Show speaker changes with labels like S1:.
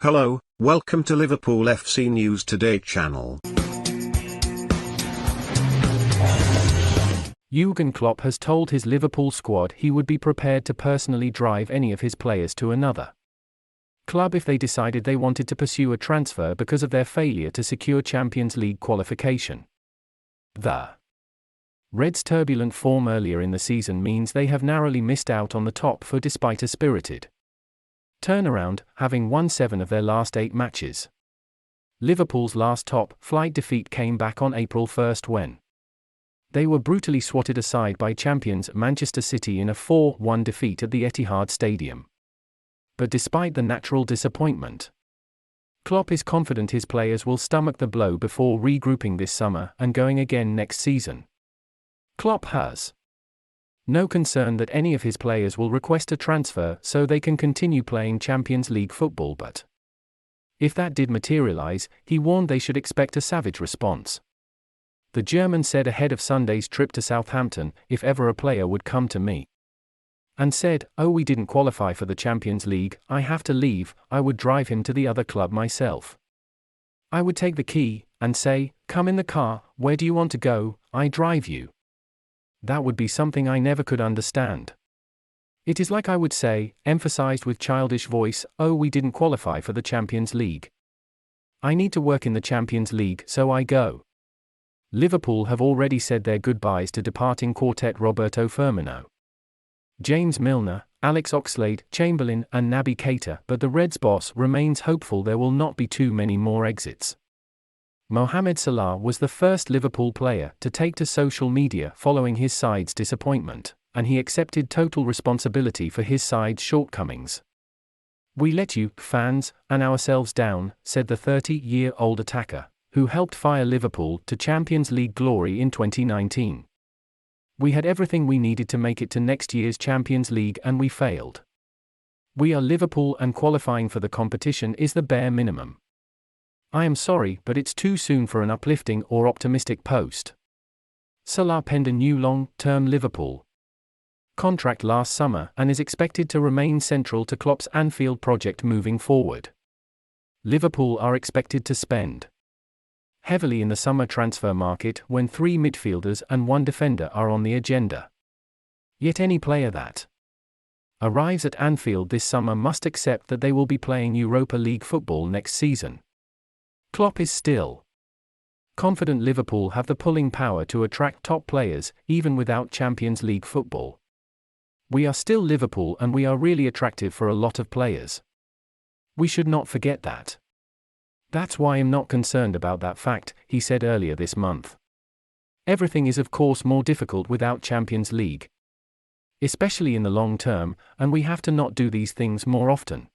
S1: Hello, welcome to Liverpool FC News Today channel.
S2: Jurgen Klopp has told his Liverpool squad he would be prepared to personally drive any of his players to another club if they decided they wanted to pursue a transfer because of their failure to secure Champions League qualification. The Reds' turbulent form earlier in the season means they have narrowly missed out on the top four despite a spirited turnaround, having won 7 of their last 8 matches. Liverpool's last top-flight defeat came back on April 1 when they were brutally swatted aside by champions Manchester City in a 4-1 defeat at the Etihad Stadium. But despite the natural disappointment, Klopp is confident his players will stomach the blow before regrouping this summer and going again next season. Klopp has no concern that any of his players will request a transfer so they can continue playing Champions League football, but if that did materialize, he warned they should expect a savage response. The German said ahead of Sunday's trip to Southampton, "If ever a player would come to me and said, 'Oh, we didn't qualify for the Champions League, I have to leave,' I would drive him to the other club myself. I would take the key and say, 'Come in the car, where do you want to go? I drive you.' That would be something I never could understand. It is like I would say, emphasized with childish voice, 'Oh, we didn't qualify for the Champions League. I need to work in the Champions League, so I go.'" Liverpool have already said their goodbyes to departing quartet Roberto Firmino, James Milner, Alex Oxlade-Chamberlain and Naby Keita, but the Reds boss remains hopeful there will not be too many more exits. Mohamed Salah was the first Liverpool player to take to social media following his side's disappointment, and he accepted total responsibility for his side's shortcomings. "We let you, fans, and ourselves down," said the 30-year-old attacker, who helped fire Liverpool to Champions League glory in 2019. "We had everything we needed to make it to next year's Champions League and we failed. We are Liverpool and qualifying for the competition is the bare minimum. I am sorry, but it's too soon for an uplifting or optimistic post." Salah penned a new long-term Liverpool contract last summer and is expected to remain central to Klopp's Anfield project moving forward. Liverpool are expected to spend heavily in the summer transfer market when 3 midfielders and 1 defender are on the agenda. Yet any player that arrives at Anfield this summer must accept that they will be playing Europa League football next season. Klopp is still confident Liverpool have the pulling power to attract top players, even without Champions League football. "We are still Liverpool and we are really attractive for a lot of players. We should not forget that. That's why I'm not concerned about that fact," he said earlier this month. "Everything is of course more difficult without Champions League, especially in the long term, and we have to not do these things more often.